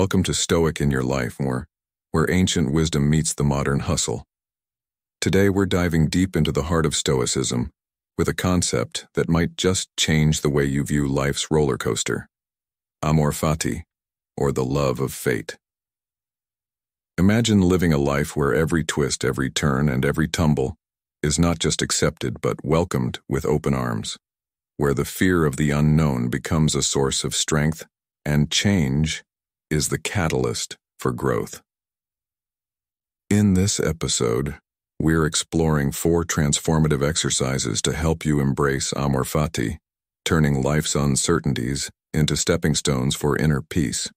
Welcome to Stoic in Your Life, where ancient wisdom meets the modern hustle. Today we're diving deep into the heart of Stoicism with a concept that might just change the way you view life's roller coaster. Amor Fati, or the love of fate. Imagine living a life where every twist, every turn, and every tumble is not just accepted but welcomed with open arms, where the fear of the unknown becomes a source of strength and change is the catalyst for growth. In this episode, we're exploring 4 transformative exercises to help you embrace Amor Fati, turning life's uncertainties into stepping stones for inner peace.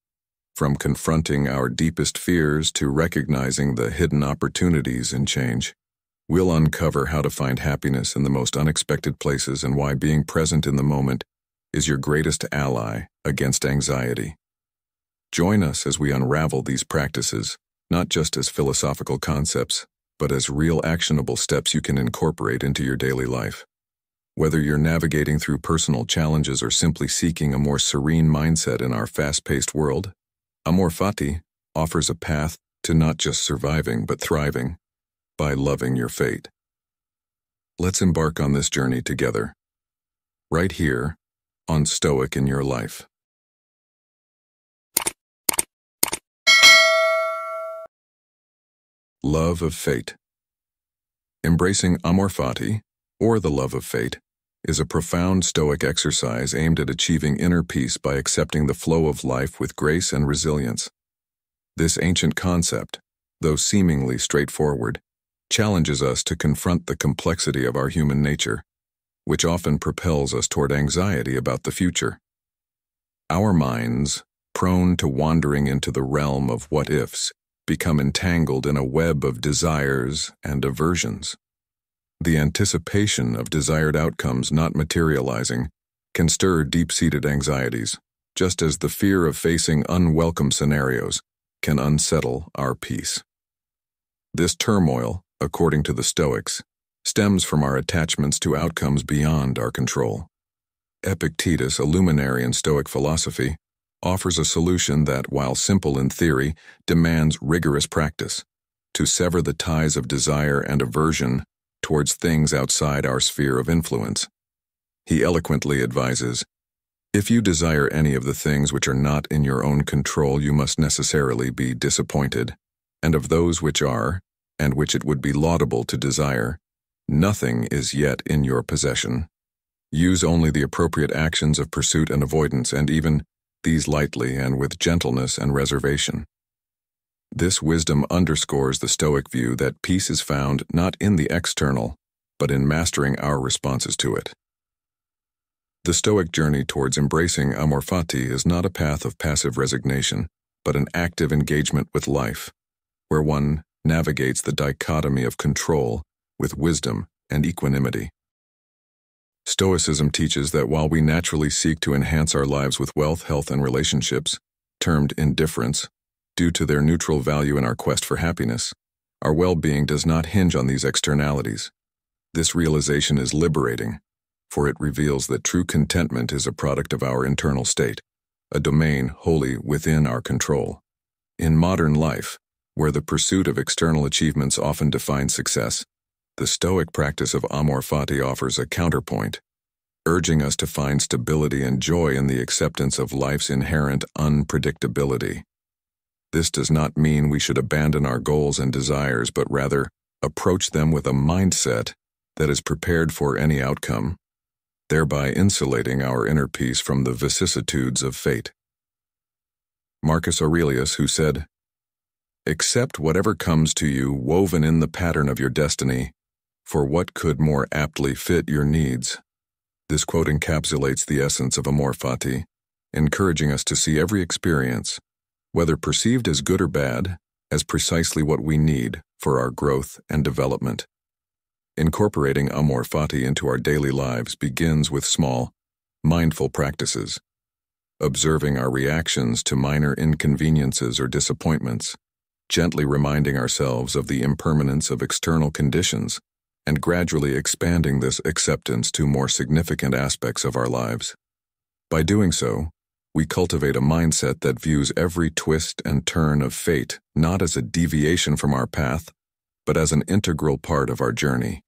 From confronting our deepest fears to recognizing the hidden opportunities in change, we'll uncover how to find happiness in the most unexpected places and why being present in the moment is your greatest ally against anxiety. Join us as we unravel these practices, not just as philosophical concepts, but as real actionable steps you can incorporate into your daily life. Whether you're navigating through personal challenges or simply seeking a more serene mindset in our fast-paced world, Amor Fati offers a path to not just surviving but thriving by loving your fate. Let's embark on this journey together, right here on Stoic in Your Life. Love of fate. Embracing Amor Fati, or the love of fate, is a profound Stoic exercise aimed at achieving inner peace by accepting the flow of life with grace and resilience. This ancient concept, though seemingly straightforward, challenges us to confront the complexity of our human nature, which often propels us toward anxiety about the future. Our minds, prone to wandering into the realm of what-ifs, become entangled in a web of desires and aversions. The anticipation of desired outcomes not materializing can stir deep-seated anxieties, just as the fear of facing unwelcome scenarios can unsettle our peace. This turmoil, according to the Stoics, stems from our attachments to outcomes beyond our control. Epictetus, a luminary in Stoic philosophy, offers a solution that, while simple in theory, demands rigorous practice to sever the ties of desire and aversion towards things outside our sphere of influence. He eloquently advises, "If you desire any of the things which are not in your own control, you must necessarily be disappointed, and of those which are, and which it would be laudable to desire, nothing is yet in your possession. Use only the appropriate actions of pursuit and avoidance, and even these lightly and with gentleness and reservation." This wisdom underscores the Stoic view that peace is found not in the external, but in mastering our responses to it. The Stoic journey towards embracing Amor Fati is not a path of passive resignation, but an active engagement with life, where one navigates the dichotomy of control with wisdom and equanimity. Stoicism teaches that while we naturally seek to enhance our lives with wealth, health, and relationships, termed indifference, due to their neutral value in our quest for happiness, our well-being does not hinge on these externalities. This realization is liberating, for it reveals that true contentment is a product of our internal state, a domain wholly within our control. In modern life, where the pursuit of external achievements often defines success, the Stoic practice of Amor Fati offers a counterpoint, urging us to find stability and joy in the acceptance of life's inherent unpredictability. This does not mean we should abandon our goals and desires, but rather approach them with a mindset that is prepared for any outcome, thereby insulating our inner peace from the vicissitudes of fate. Marcus Aurelius, who said, "Accept whatever comes to you woven in the pattern of your destiny, for what could more aptly fit your needs?" This quote encapsulates the essence of Amor Fati, encouraging us to see every experience, whether perceived as good or bad, as precisely what we need for our growth and development. Incorporating Amor Fati into our daily lives begins with small, mindful practices, observing our reactions to minor inconveniences or disappointments, gently reminding ourselves of the impermanence of external conditions, and gradually expanding this acceptance to more significant aspects of our lives. By doing so, We cultivate a mindset that views every twist and turn of fate not as a deviation from our path, but as an integral part of our journey.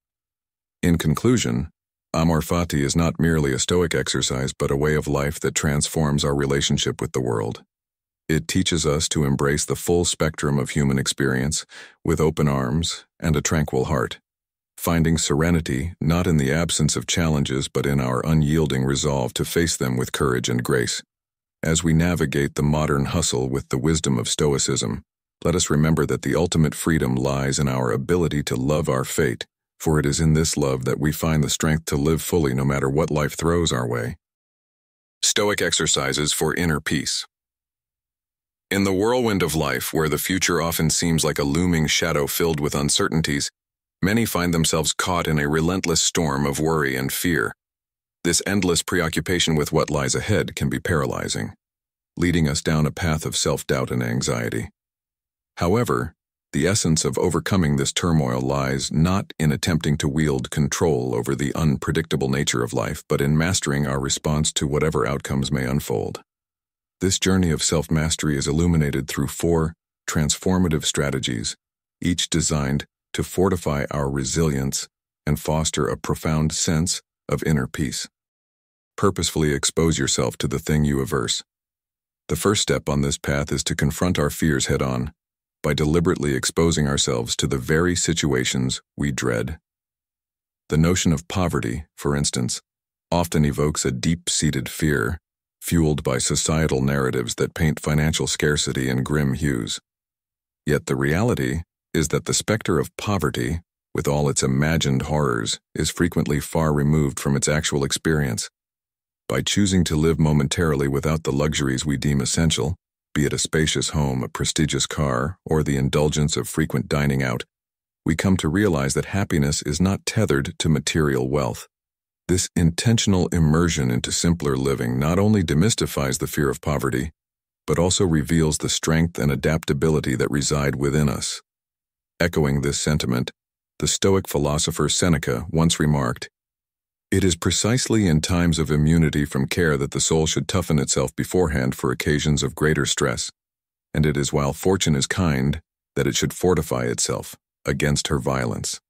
In conclusion, Amor Fati is not merely a Stoic exercise but a way of life that transforms our relationship with the world. It teaches us to embrace the full spectrum of human experience with open arms and a tranquil heart, finding serenity not in the absence of challenges but in our unyielding resolve to face them with courage and grace. As we navigate the modern hustle with the wisdom of Stoicism, let us remember that the ultimate freedom lies in our ability to love our fate, for it is in this love that we find the strength to live fully no matter what life throws our way. Stoic exercises for inner peace. In the whirlwind of life, where the future often seems like a looming shadow filled with uncertainties, many find themselves caught in a relentless storm of worry and fear. This endless preoccupation with what lies ahead can be paralyzing, leading us down a path of self-doubt and anxiety. However, the essence of overcoming this turmoil lies not in attempting to wield control over the unpredictable nature of life, but in mastering our response to whatever outcomes may unfold. This journey of self-mastery is illuminated through 4 transformative strategies, each designed to fortify our resilience and foster a profound sense of inner peace. Purposefully expose yourself to the thing you averse. The first step on this path is to confront our fears head-on, by deliberately exposing ourselves to the very situations we dread. The notion of poverty, for instance, often evokes a deep-seated fear, fueled by societal narratives that paint financial scarcity in grim hues. Yet the reality is that the specter of poverty, with all its imagined horrors, is frequently far removed from its actual experience. By choosing to live momentarily without the luxuries we deem essential, be it a spacious home, a prestigious car, or the indulgence of frequent dining out, we come to realize that happiness is not tethered to material wealth. This intentional immersion into simpler living not only demystifies the fear of poverty, but also reveals the strength and adaptability that reside within us. Echoing this sentiment, the Stoic philosopher Seneca once remarked, "It is precisely in times of immunity from care that the soul should toughen itself beforehand for occasions of greater stress, and it is while fortune is kind that it should fortify itself against her violence."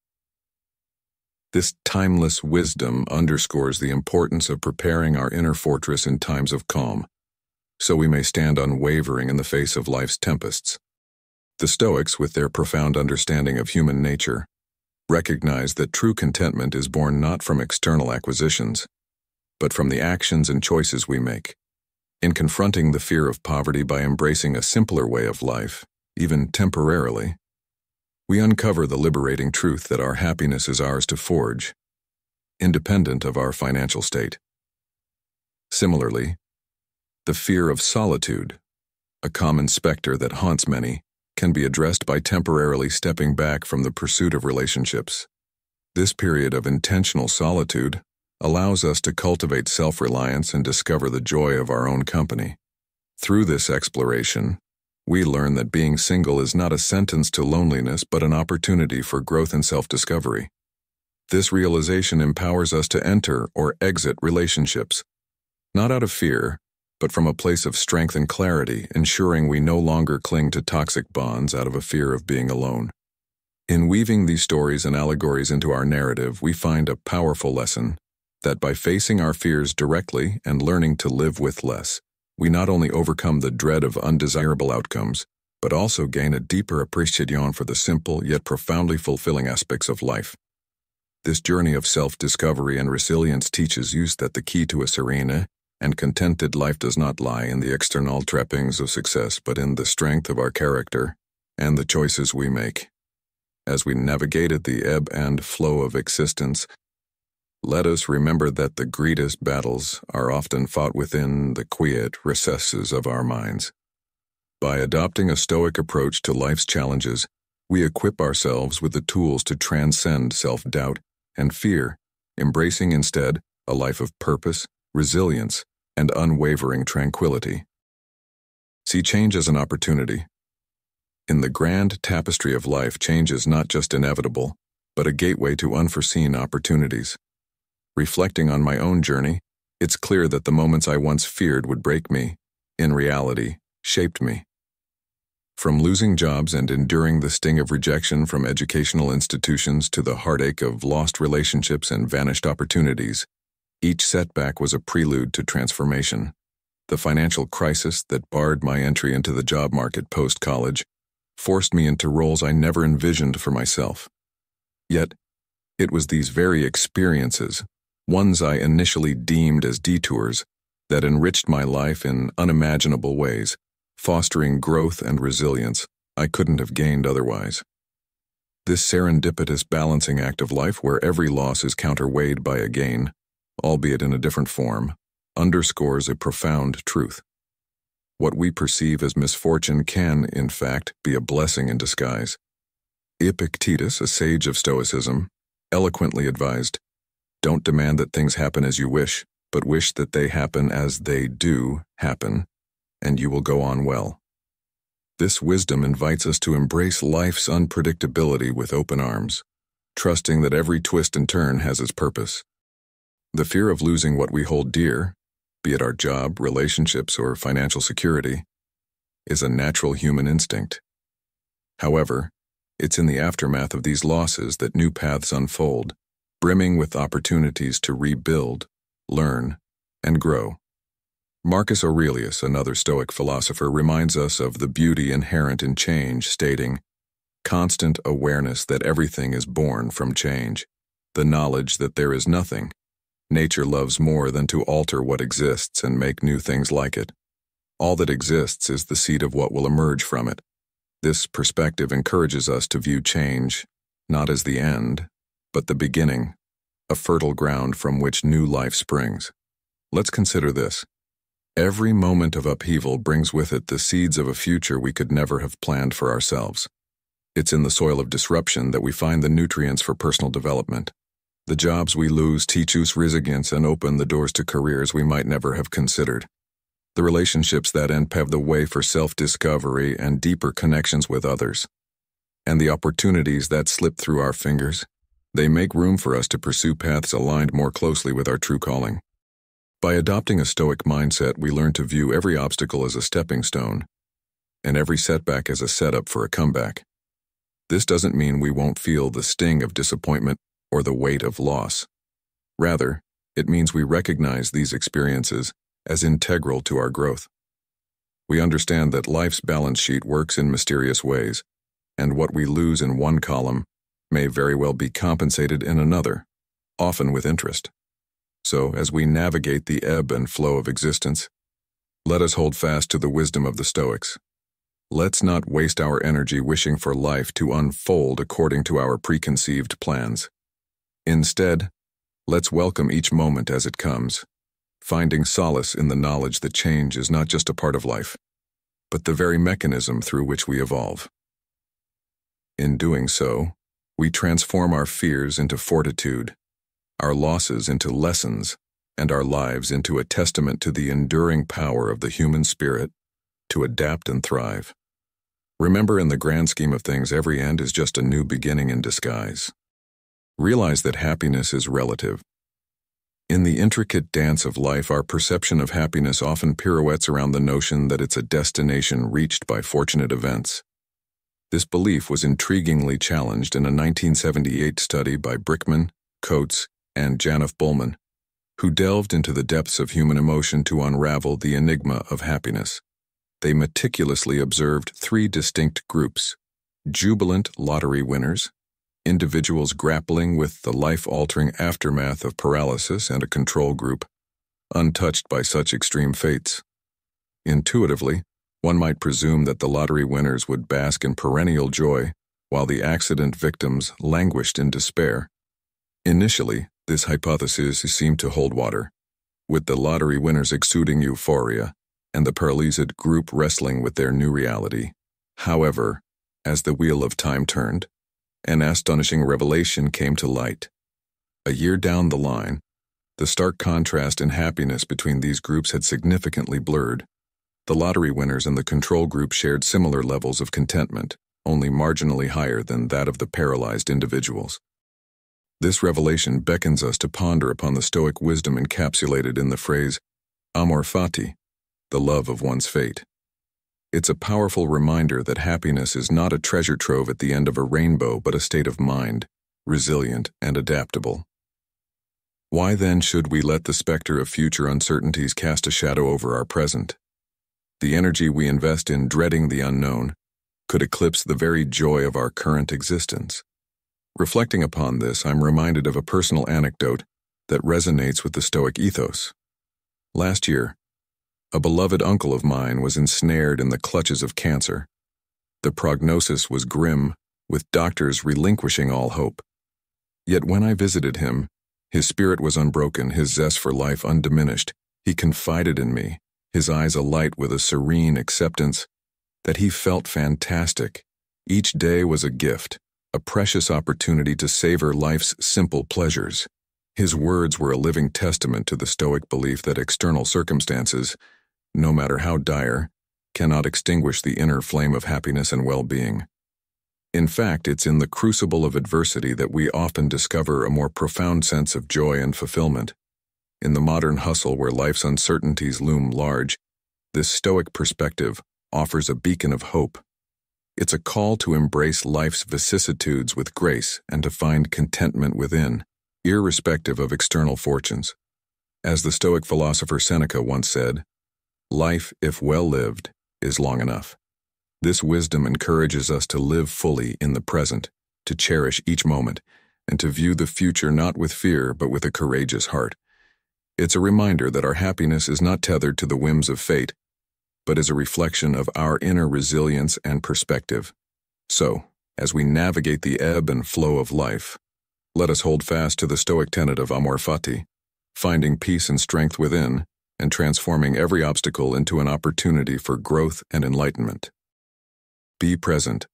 This timeless wisdom underscores the importance of preparing our inner fortress in times of calm, so we may stand unwavering in the face of life's tempests. The Stoics, with their profound understanding of human nature, recognize that true contentment is born not from external acquisitions, but from the actions and choices we make. In confronting the fear of poverty by embracing a simpler way of life, even temporarily, we uncover the liberating truth that our happiness is ours to forge, independent of our financial state. Similarly, the fear of solitude, a common specter that haunts many, can be addressed by temporarily stepping back from the pursuit of relationships. This period of intentional solitude allows us to cultivate self-reliance and discover the joy of our own company. Through this exploration, we learn that being single is not a sentence to loneliness but an opportunity for growth and self-discovery. This realization empowers us to enter or exit relationships, not out of fear, but from a place of strength and clarity, ensuring we no longer cling to toxic bonds out of a fear of being alone. In weaving these stories and allegories into our narrative, we find a powerful lesson that by facing our fears directly and learning to live with less, we not only overcome the dread of undesirable outcomes, but also gain a deeper appreciation for the simple yet profoundly fulfilling aspects of life. This journey of self-discovery and resilience teaches us that the key to a serene and contented life does not lie in the external trappings of success, but in the strength of our character and the choices we make. As we navigated the ebb and flow of existence, let us remember that the greatest battles are often fought within the quiet recesses of our minds. By adopting a Stoic approach to life's challenges, we equip ourselves with the tools to transcend self-doubt and fear, embracing instead a life of purpose, resilience, and unwavering tranquility. See change as an opportunity. In the grand tapestry of life, change is not just inevitable, but a gateway to unforeseen opportunities. Reflecting on my own journey, it's clear that the moments I once feared would break me in reality, shaped me. From losing jobs and enduring the sting of rejection from educational institutions to the heartache of lost relationships and vanished opportunities, each setback was a prelude to transformation. The financial crisis that barred my entry into the job market post-college forced me into roles I never envisioned for myself. Yet, it was these very experiences, ones I initially deemed as detours, that enriched my life in unimaginable ways, fostering growth and resilience I couldn't have gained otherwise. This serendipitous balancing act of life where every loss is counterweighed by a gain, albeit in a different form, underscores a profound truth. What we perceive as misfortune can, in fact, be a blessing in disguise. Epictetus, a sage of Stoicism, eloquently advised, "Don't demand that things happen as you wish, but wish that they happen as they do happen, and you will go on well." This wisdom invites us to embrace life's unpredictability with open arms, trusting that every twist and turn has its purpose. The fear of losing what we hold dear, be it our job, relationships, or financial security, is a natural human instinct. However, it's in the aftermath of these losses that new paths unfold, brimming with opportunities to rebuild, learn, and grow. Marcus Aurelius, another Stoic philosopher, reminds us of the beauty inherent in change, stating, "Constant awareness that everything is born from change, the knowledge that there is nothing. Nature loves more than to alter what exists and make new things like it. All that exists is the seed of what will emerge from it." This perspective encourages us to view change not as the end, but the beginning, a fertile ground from which new life springs. Let's consider this. Every moment of upheaval brings with it the seeds of a future we could never have planned for ourselves. It's in the soil of disruption that we find the nutrients for personal development. The jobs we lose teach us resilience and open the doors to careers we might never have considered. The relationships that end pave the way for self-discovery and deeper connections with others. And the opportunities that slip through our fingers, they make room for us to pursue paths aligned more closely with our true calling. By adopting a Stoic mindset, we learn to view every obstacle as a stepping stone, and every setback as a setup for a comeback. This doesn't mean we won't feel the sting of disappointment or the weight of loss. Rather, it means we recognize these experiences as integral to our growth. We understand that life's balance sheet works in mysterious ways, and what we lose in one column may very well be compensated in another, often with interest. So, as we navigate the ebb and flow of existence, let us hold fast to the wisdom of the Stoics. Let's not waste our energy wishing for life to unfold according to our preconceived plans. Instead, let's welcome each moment as it comes, finding solace in the knowledge that change is not just a part of life, but the very mechanism through which we evolve. In doing so, we transform our fears into fortitude, our losses into lessons, and our lives into a testament to the enduring power of the human spirit to adapt and thrive. Remember, in the grand scheme of things, every end is just a new beginning in disguise. Realize that happiness is relative. In the intricate dance of life, our perception of happiness often pirouettes around the notion that it's a destination reached by fortunate events. This belief was intriguingly challenged in a 1978 study by Brickman, Coates, and Janif Bullman, who delved into the depths of human emotion to unravel the enigma of happiness. They meticulously observed three distinct groups: jubilant lottery winners, individuals grappling with the life-altering aftermath of paralysis, and a control group, untouched by such extreme fates. Intuitively, one might presume that the lottery winners would bask in perennial joy, while the accident victims languished in despair. Initially, this hypothesis seemed to hold water, with the lottery winners exuding euphoria and the paralyzed group wrestling with their new reality. However, as the wheel of time turned, an astonishing revelation came to light. A year down the line, the stark contrast in happiness between these groups had significantly blurred. The lottery winners and the control group shared similar levels of contentment, only marginally higher than that of the paralyzed individuals. This revelation beckons us to ponder upon the Stoic wisdom encapsulated in the phrase, Amor Fati, the love of one's fate. It's a powerful reminder that happiness is not a treasure trove at the end of a rainbow, but a state of mind, resilient and adaptable. Why then should we let the specter of future uncertainties cast a shadow over our present? The energy we invest in dreading the unknown could eclipse the very joy of our current existence. Reflecting upon this, I'm reminded of a personal anecdote that resonates with the Stoic ethos. Last year, a beloved uncle of mine was ensnared in the clutches of cancer. The prognosis was grim, with doctors relinquishing all hope. Yet when I visited him, his spirit was unbroken, his zest for life undiminished. He confided in me, his eyes alight with a serene acceptance that he felt fantastic. Each day was a gift, a precious opportunity to savor life's simple pleasures. His words were a living testament to the Stoic belief that external circumstances, no matter how dire, cannot extinguish the inner flame of happiness and well-being. In fact, it's in the crucible of adversity that we often discover a more profound sense of joy and fulfillment. In the modern hustle where life's uncertainties loom large, this Stoic perspective offers a beacon of hope. It's a call to embrace life's vicissitudes with grace and to find contentment within, irrespective of external fortunes. As the Stoic philosopher Seneca once said, "Life, if well lived, is long enough." This wisdom encourages us to live fully in the present, to cherish each moment, and to view the future not with fear but with a courageous heart. It's a reminder that our happiness is not tethered to the whims of fate, but is a reflection of our inner resilience and perspective. So, as we navigate the ebb and flow of life, let us hold fast to the Stoic tenet of Amor Fati, finding peace and strength within, and transforming every obstacle into an opportunity for growth and enlightenment. Be present.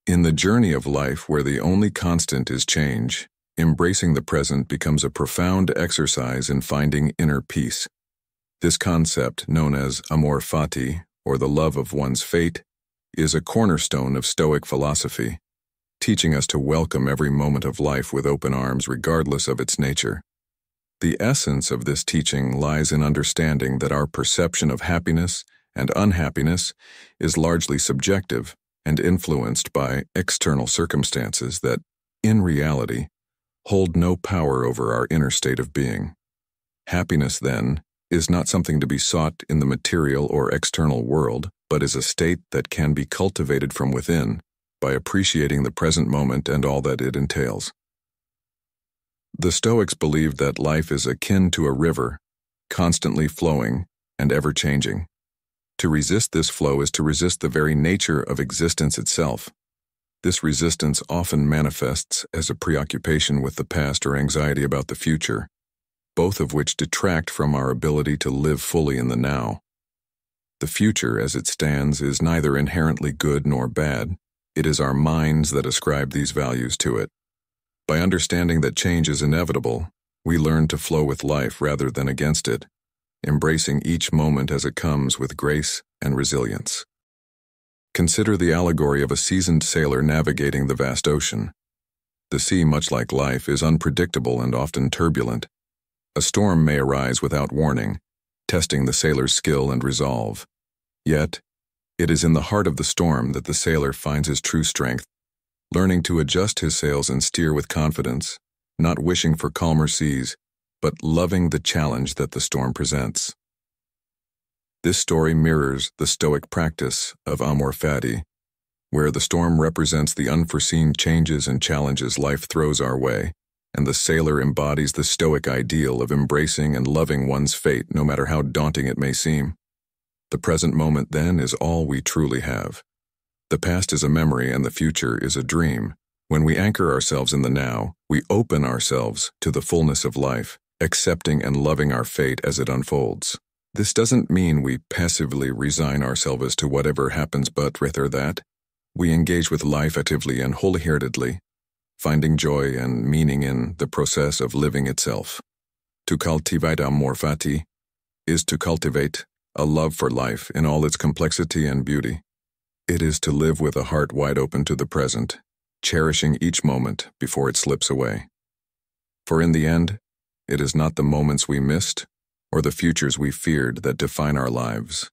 In the journey of life where the only constant is change, embracing the present becomes a profound exercise in finding inner peace. This concept, known as Amor Fati, or the love of one's fate, is a cornerstone of Stoic philosophy, teaching us to welcome every moment of life with open arms regardless of its nature. The essence of this teaching lies in understanding that our perception of happiness and unhappiness is largely subjective and influenced by external circumstances that, in reality, hold no power over our inner state of being. Happiness, then, is not something to be sought in the material or external world, but is a state that can be cultivated from within by appreciating the present moment and all that it entails. The Stoics believed that life is akin to a river, constantly flowing and ever-changing. To resist this flow is to resist the very nature of existence itself. This resistance often manifests as a preoccupation with the past or anxiety about the future, both of which detract from our ability to live fully in the now. The future, as it stands, is neither inherently good nor bad. It is our minds that ascribe these values to it. By understanding that change is inevitable, we learn to flow with life rather than against it, embracing each moment as it comes with grace and resilience. Consider the allegory of a seasoned sailor navigating the vast ocean. The sea, much like life, is unpredictable and often turbulent. A storm may arise without warning, testing the sailor's skill and resolve. Yet, it is in the heart of the storm that the sailor finds his true strength, learning to adjust his sails and steer with confidence, not wishing for calmer seas, but loving the challenge that the storm presents. This story mirrors the Stoic practice of Amor Fati, where the storm represents the unforeseen changes and challenges life throws our way, and the sailor embodies the Stoic ideal of embracing and loving one's fate no matter how daunting it may seem. The present moment, then, is all we truly have. The past is a memory and the future is a dream. When we anchor ourselves in the now, we open ourselves to the fullness of life, accepting and loving our fate as it unfolds. This doesn't mean we passively resign ourselves to whatever happens, but rather that we engage with life actively and wholeheartedly, finding joy and meaning in the process of living itself. To cultivate Amor Fati is to cultivate a love for life in all its complexity and beauty. It is to live with a heart wide open to the present, cherishing each moment before it slips away. For in the end, it is not the moments we missed, or the futures we feared that define our lives,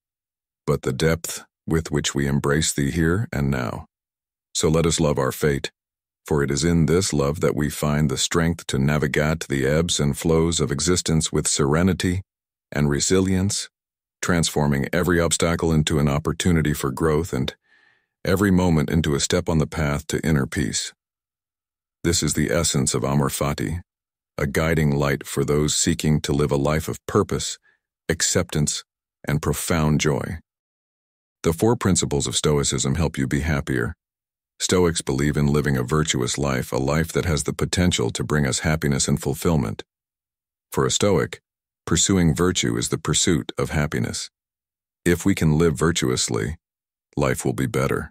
but the depth with which we embrace the here and now. So let us love our fate, for it is in this love that we find the strength to navigate the ebbs and flows of existence with serenity and resilience, transforming every obstacle into an opportunity for growth and every moment into a step on the path to inner peace. This is the essence of Amor Fati, a guiding light for those seeking to live a life of purpose, acceptance, and profound joy. The 4 principles of Stoicism help you be happier. Stoics believe in living a virtuous life, a life that has the potential to bring us happiness and fulfillment. For a Stoic, pursuing virtue is the pursuit of happiness. If we can live virtuously, life will be better.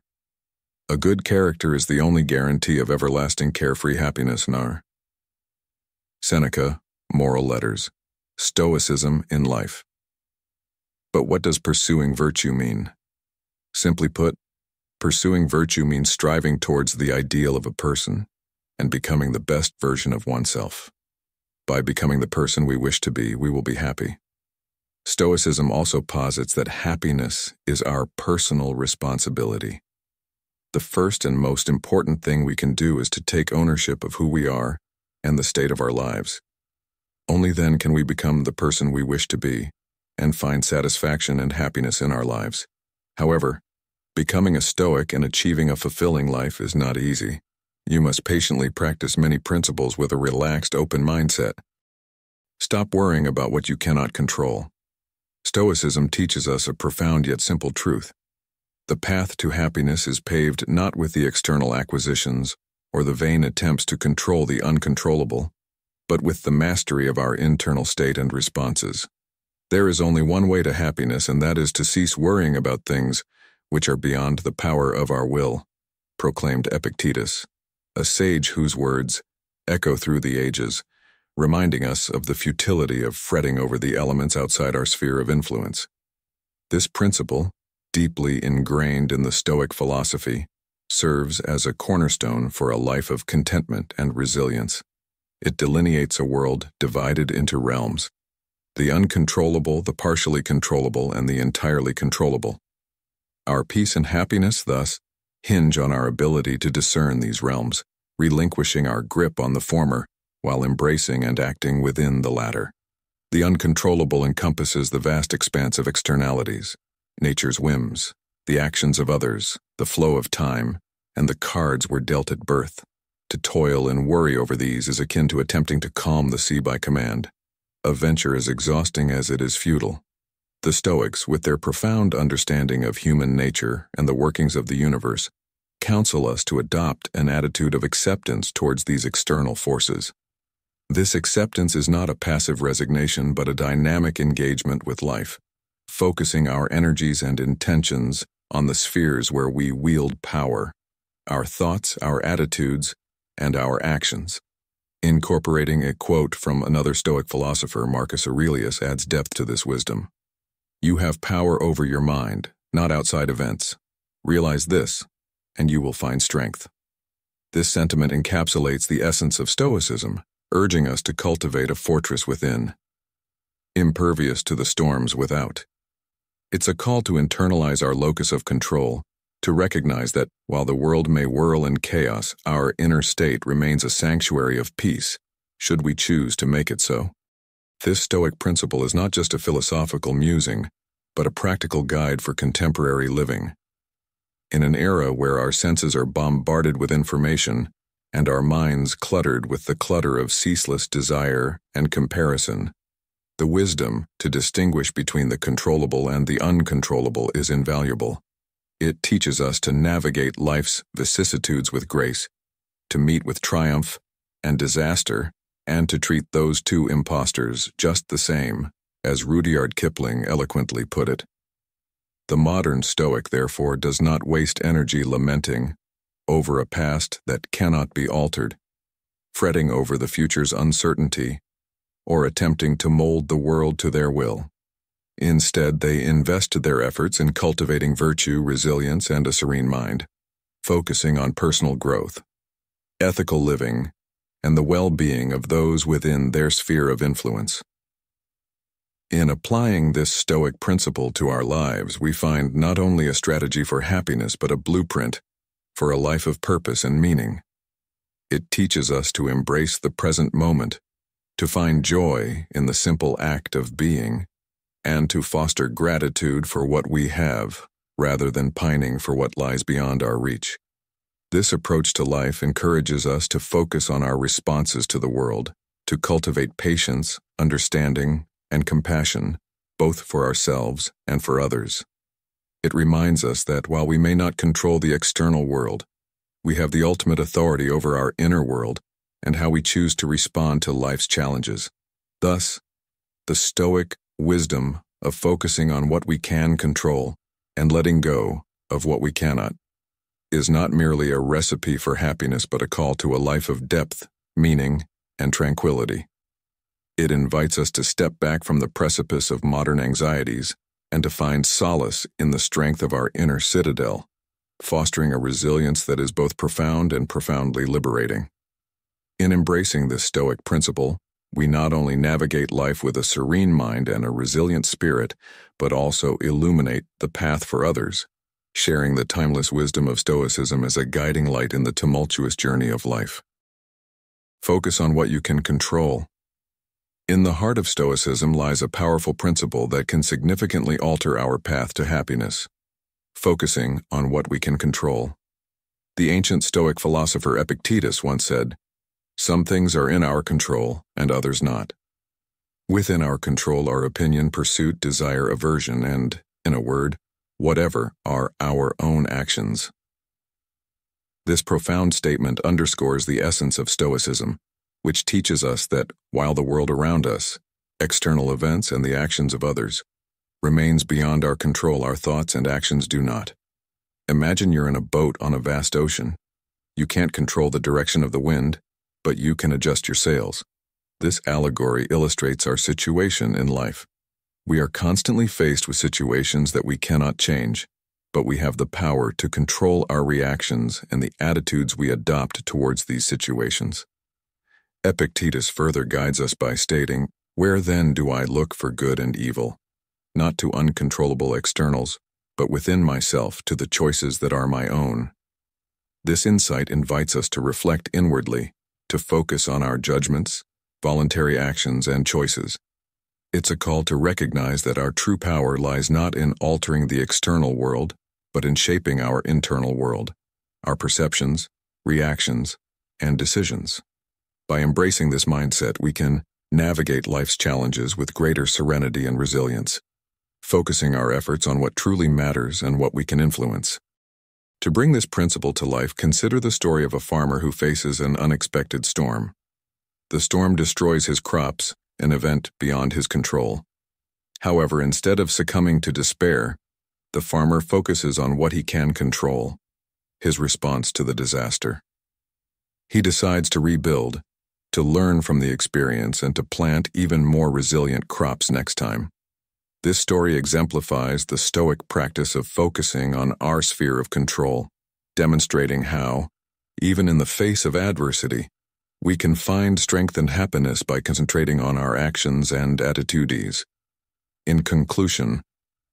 A good character is the only guarantee of everlasting carefree happiness. Seneca, Moral Letters, Stoicism in Life. But what does pursuing virtue mean? Simply put, pursuing virtue means striving towards the ideal of a person and becoming the best version of oneself. By becoming the person we wish to be, we will be happy. Stoicism also posits that happiness is our personal responsibility. The first and most important thing we can do is to take ownership of who we are and the state of our lives. Only then can we become the person we wish to be and find satisfaction and happiness in our lives. However, becoming a Stoic and achieving a fulfilling life is not easy. You must patiently practice many principles with a relaxed, open mindset. Stop worrying about what you cannot control. Stoicism teaches us a profound yet simple truth. The path to happiness is paved not with the external acquisitions or the vain attempts to control the uncontrollable, but with the mastery of our internal state and responses. There is only one way to happiness, and that is to cease worrying about things which are beyond the power of our will, proclaimed Epictetus, a sage whose words echo through the ages, reminding us of the futility of fretting over the elements outside our sphere of influence. This principle, deeply ingrained in the Stoic philosophy, serves as a cornerstone for a life of contentment and resilience. It delineates a world divided into realms: the uncontrollable, the partially controllable, and the entirely controllable. Our peace and happiness, thus, hinge on our ability to discern these realms, relinquishing our grip on the former while embracing and acting within the latter. The uncontrollable encompasses the vast expanse of externalities, nature's whims, the actions of others, the flow of time, and the cards we're dealt at birth. To toil and worry over these is akin to attempting to calm the sea by command, a venture as exhausting as it is futile. The Stoics, with their profound understanding of human nature and the workings of the universe, counsel us to adopt an attitude of acceptance towards these external forces. This acceptance is not a passive resignation, but a dynamic engagement with life, focusing our energies and intentions on the spheres where we wield power: our thoughts, our attitudes, and our actions. Incorporating a quote from another Stoic philosopher, Marcus Aurelius, adds depth to this wisdom. You have power over your mind, not outside events. Realize this, and you will find strength. This sentiment encapsulates the essence of Stoicism, urging us to cultivate a fortress within, impervious to the storms without. It's a call to internalize our locus of control, to recognize that while the world may whirl in chaos, our inner state remains a sanctuary of peace, should we choose to make it so. This Stoic principle is not just a philosophical musing, but a practical guide for contemporary living. In an era where our senses are bombarded with information and our minds cluttered with the clutter of ceaseless desire and comparison, the wisdom to distinguish between the controllable and the uncontrollable is invaluable. It teaches us to navigate life's vicissitudes with grace, to meet with triumph and disaster, and to treat those two impostors just the same, as Rudyard Kipling eloquently put it. The modern Stoic, therefore, does not waste energy lamenting over a past that cannot be altered, fretting over the future's uncertainty, or attempting to mold the world to their will. Instead, they invest their efforts in cultivating virtue, resilience, and a serene mind, focusing on personal growth, ethical living, and the well-being of those within their sphere of influence. In applying this Stoic principle to our lives, we find not only a strategy for happiness but a blueprint for a life of purpose and meaning. It teaches us to embrace the present moment, to find joy in the simple act of being, and to foster gratitude for what we have, rather than pining for what lies beyond our reach. This approach to life encourages us to focus on our responses to the world, to cultivate patience, understanding, and compassion, both for ourselves and for others. It reminds us that while we may not control the external world, we have the ultimate authority over our inner world and how we choose to respond to life's challenges. Thus, the Stoic wisdom of focusing on what we can control and letting go of what we cannot is not merely a recipe for happiness but a call to a life of depth, meaning, and tranquility. It invites us to step back from the precipice of modern anxieties and to find solace in the strength of our inner citadel, fostering a resilience that is both profound and profoundly liberating. In embracing this Stoic principle, we not only navigate life with a serene mind and a resilient spirit, but also illuminate the path for others, sharing the timeless wisdom of Stoicism as a guiding light in the tumultuous journey of life. Focus on what you can control. In the heart of Stoicism lies a powerful principle that can significantly alter our path to happiness: focusing on what we can control. The ancient Stoic philosopher Epictetus once said, "Some things are in our control and others not." Within our control are opinion, pursuit, desire, aversion, and, in a word, whatever are our own actions. This profound statement underscores the essence of Stoicism, which teaches us that while the world around us, external events and the actions of others, remains beyond our control, our thoughts and actions do not. Imagine you're in a boat on a vast ocean. You can't control the direction of the wind, but you can adjust your sails. This allegory illustrates our situation in life. We are constantly faced with situations that we cannot change, but we have the power to control our reactions and the attitudes we adopt towards these situations. Epictetus further guides us by stating, "Where then do I look for good and evil? Not to uncontrollable externals, but within myself to the choices that are my own." This insight invites us to reflect inwardly, to focus on our judgments, voluntary actions, and choices. It's a call to recognize that our true power lies not in altering the external world, but in shaping our internal world, our perceptions, reactions, and decisions. By embracing this mindset, we can navigate life's challenges with greater serenity and resilience, focusing our efforts on what truly matters and what we can influence. To bring this principle to life, consider the story of a farmer who faces an unexpected storm. The storm destroys his crops, an event beyond his control. However, instead of succumbing to despair, the farmer focuses on what he can control, his response to the disaster. He decides to rebuild, to learn from the experience, and to plant even more resilient crops next time. This story exemplifies the Stoic practice of focusing on our sphere of control, demonstrating how, even in the face of adversity, we can find strength and happiness by concentrating on our actions and attitudes. In conclusion,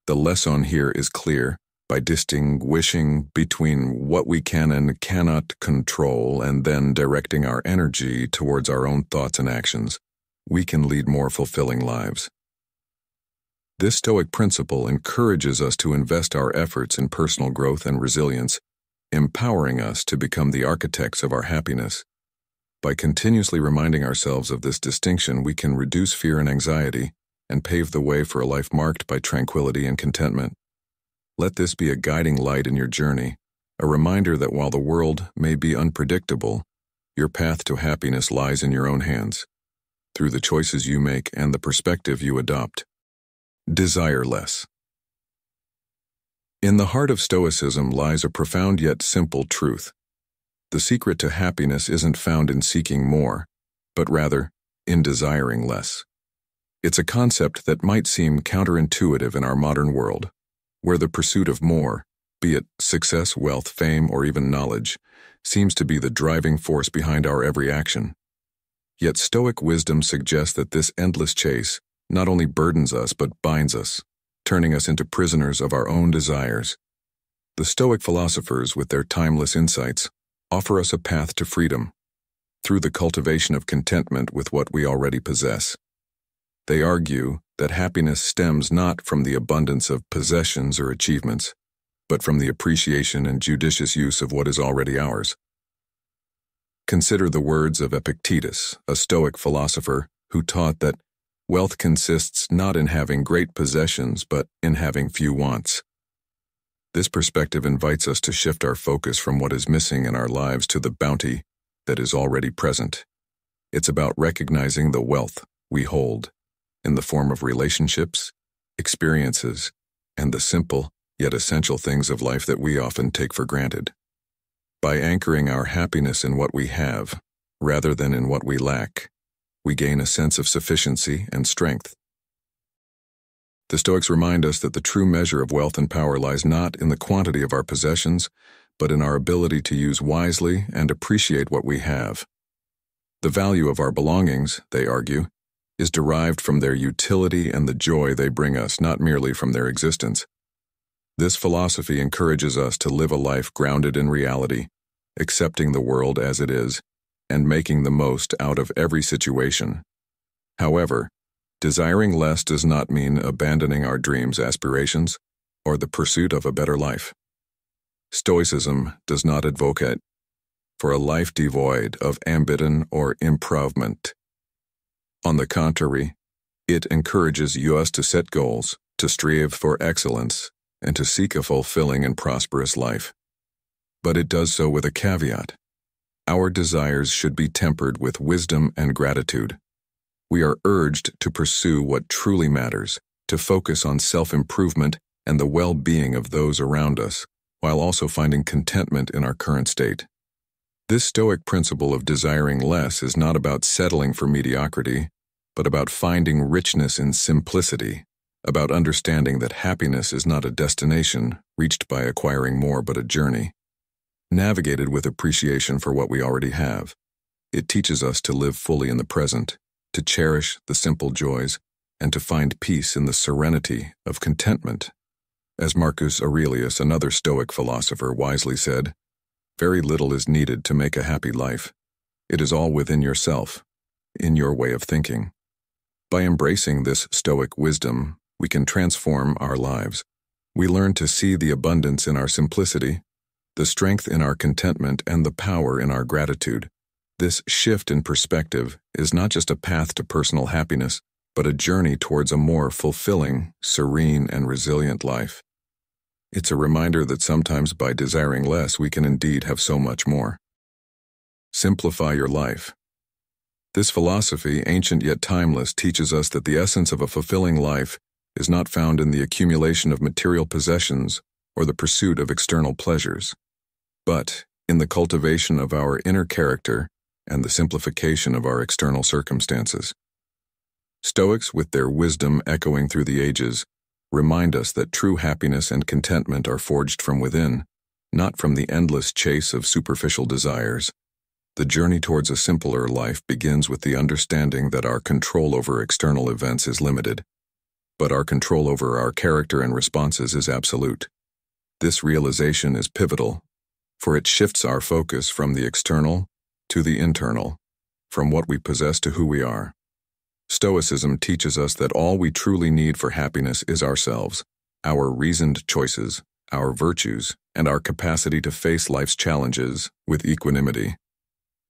the lesson here is clear. By distinguishing between what we can and cannot control and then directing our energy towards our own thoughts and actions, we can lead more fulfilling lives. This Stoic principle encourages us to invest our efforts in personal growth and resilience, empowering us to become the architects of our happiness. By continuously reminding ourselves of this distinction, we can reduce fear and anxiety and pave the way for a life marked by tranquility and contentment. Let this be a guiding light in your journey, a reminder that while the world may be unpredictable, your path to happiness lies in your own hands, through the choices you make and the perspective you adopt. Desire less. In the heart of Stoicism lies a profound yet simple truth. The secret to happiness isn't found in seeking more, but rather in desiring less. It's a concept that might seem counterintuitive in our modern world, where the pursuit of more, be it success, wealth, fame, or even knowledge, seems to be the driving force behind our every action. Yet Stoic wisdom suggests that this endless chase not only burdens us but binds us, turning us into prisoners of our own desires. The Stoic philosophers, with their timeless insights, offer us a path to freedom through the cultivation of contentment with what we already possess. They argue that happiness stems not from the abundance of possessions or achievements, but from the appreciation and judicious use of what is already ours. Consider the words of Epictetus, a Stoic philosopher who taught that wealth consists not in having great possessions, but in having few wants. This perspective invites us to shift our focus from what is missing in our lives to the bounty that is already present. It's about recognizing the wealth we hold in the form of relationships, experiences, and the simple yet essential things of life that we often take for granted. By anchoring our happiness in what we have, rather than in what we lack, we gain a sense of sufficiency and strength. The Stoics remind us that the true measure of wealth and power lies not in the quantity of our possessions, but in our ability to use wisely and appreciate what we have. The value of our belongings, they argue, is derived from their utility and the joy they bring us, not merely from their existence. This philosophy encourages us to live a life grounded in reality, accepting the world as it is, and making the most out of every situation. However, desiring less does not mean abandoning our dreams, aspirations, or the pursuit of a better life. Stoicism does not advocate for a life devoid of ambition or improvement. On the contrary, it encourages us to set goals, to strive for excellence, and to seek a fulfilling and prosperous life. But it does so with a caveat. Our desires should be tempered with wisdom and gratitude. We are urged to pursue what truly matters, to focus on self-improvement and the well-being of those around us, while also finding contentment in our current state. This Stoic principle of desiring less is not about settling for mediocrity, but about finding richness in simplicity, about understanding that happiness is not a destination reached by acquiring more but a journey, navigated with appreciation for what we already have. It teaches us to live fully in the present, to cherish the simple joys, and to find peace in the serenity of contentment. As Marcus Aurelius, another Stoic philosopher, wisely said, "Very little is needed to make a happy life. It is all within yourself, in your way of thinking." By embracing this Stoic wisdom, we can transform our lives. We learn to see the abundance in our simplicity, the strength in our contentment, and the power in our gratitude. This shift in perspective is not just a path to personal happiness, but a journey towards a more fulfilling, serene, and resilient life. It's a reminder that sometimes by desiring less, we can indeed have so much more. Simplify your life. This philosophy, ancient yet timeless, teaches us that the essence of a fulfilling life is not found in the accumulation of material possessions or the pursuit of external pleasures, but in the cultivation of our inner character and the simplification of our external circumstances. Stoics, with their wisdom echoing through the ages, remind us that true happiness and contentment are forged from within, not from the endless chase of superficial desires. The journey towards a simpler life begins with the understanding that our control over external events is limited, but our control over our character and responses is absolute. This realization is pivotal, for it shifts our focus from the external to the internal, from what we possess to who we are. Stoicism teaches us that all we truly need for happiness is ourselves, our reasoned choices, our virtues, and our capacity to face life's challenges with equanimity.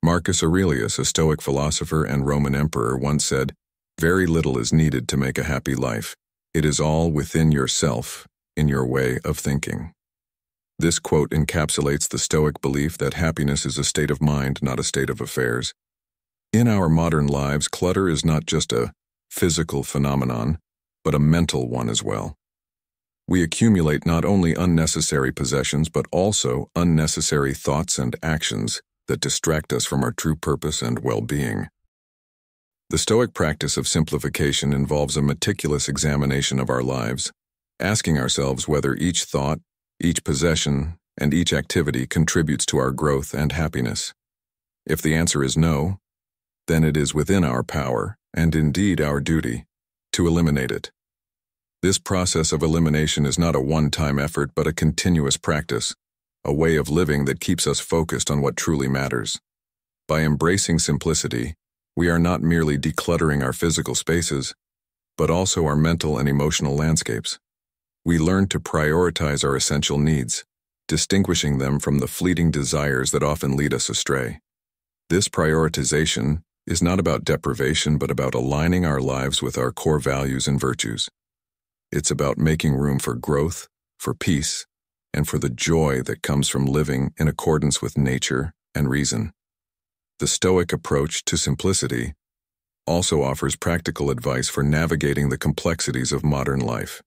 Marcus Aurelius, a Stoic philosopher and Roman emperor, once said, "Very little is needed to make a happy life. It is all within yourself, in your way of thinking." This quote encapsulates the Stoic belief that happiness is a state of mind, not a state of affairs. In our modern lives, clutter is not just a physical phenomenon, but a mental one as well. We accumulate not only unnecessary possessions, but also unnecessary thoughts and actions that distract us from our true purpose and well-being. The Stoic practice of simplification involves a meticulous examination of our lives, asking ourselves whether each thought, each possession, and each activity contributes to our growth and happiness. If the answer is no, then it is within our power, and indeed our duty, to eliminate it. This process of elimination is not a one-time effort but a continuous practice, a way of living that keeps us focused on what truly matters. By embracing simplicity, we are not merely decluttering our physical spaces, but also our mental and emotional landscapes. We learn to prioritize our essential needs, distinguishing them from the fleeting desires that often lead us astray. This prioritization is not about deprivation but about aligning our lives with our core values and virtues. It's about making room for growth, for peace, and for the joy that comes from living in accordance with nature and reason. The Stoic approach to simplicity also offers practical advice for navigating the complexities of modern life.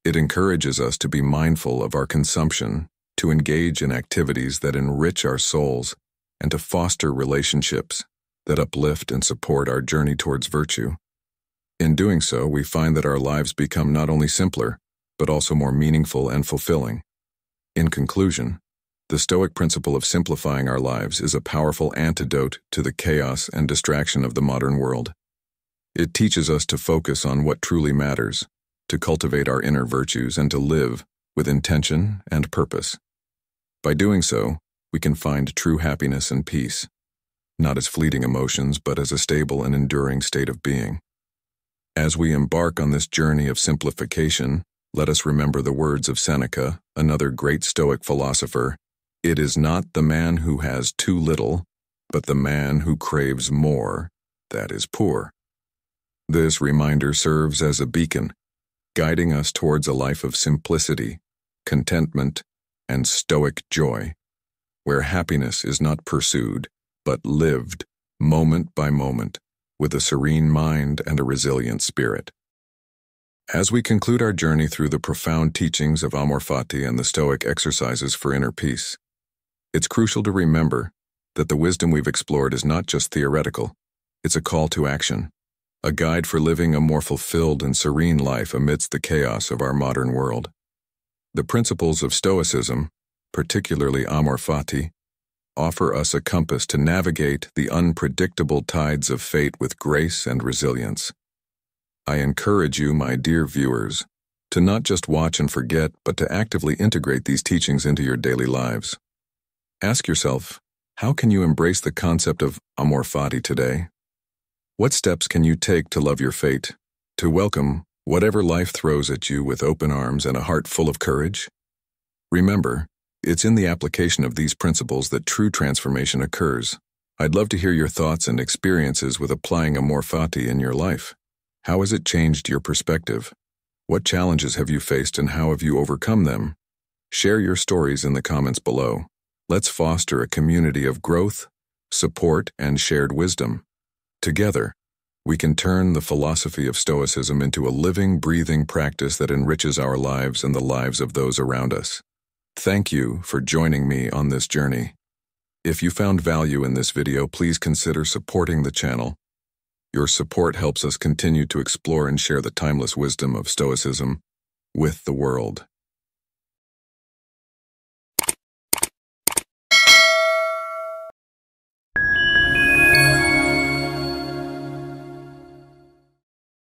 It encourages us to be mindful of our consumption, to engage in activities that enrich our souls, and to foster relationships that uplift and support our journey towards virtue. In doing so, we find that our lives become not only simpler, but also more meaningful and fulfilling. In conclusion, the Stoic principle of simplifying our lives is a powerful antidote to the chaos and distraction of the modern world. It teaches us to focus on what truly matters, to cultivate our inner virtues, and to live with intention and purpose. By doing so, we can find true happiness and peace, not as fleeting emotions, but as a stable and enduring state of being. As we embark on this journey of simplification, let us remember the words of Seneca, another great Stoic philosopher: "It is not the man who has too little, but the man who craves more, that is poor." This reminder serves as a beacon, guiding us towards a life of simplicity, contentment, and Stoic joy, where happiness is not pursued, but lived, moment by moment, with a serene mind and a resilient spirit. As we conclude our journey through the profound teachings of Amor Fati and the Stoic exercises for inner peace, it's crucial to remember that the wisdom we've explored is not just theoretical, it's a call to action, a guide for living a more fulfilled and serene life amidst the chaos of our modern world. The principles of Stoicism, particularly Amor Fati, offer us a compass to navigate the unpredictable tides of fate with grace and resilience. I encourage you, my dear viewers, to not just watch and forget, but to actively integrate these teachings into your daily lives. Ask yourself, how can you embrace the concept of Amor Fati today? What steps can you take to love your fate, to welcome whatever life throws at you with open arms and a heart full of courage? Remember, it's in the application of these principles that true transformation occurs. I'd love to hear your thoughts and experiences with applying Amor Fati in your life. How has it changed your perspective? What challenges have you faced and how have you overcome them? Share your stories in the comments below. Let's foster a community of growth, support, and shared wisdom. Together, we can turn the philosophy of Stoicism into a living, breathing practice that enriches our lives and the lives of those around us. Thank you for joining me on this journey. If you found value in this video, please consider supporting the channel. Your support helps us continue to explore and share the timeless wisdom of Stoicism with the world.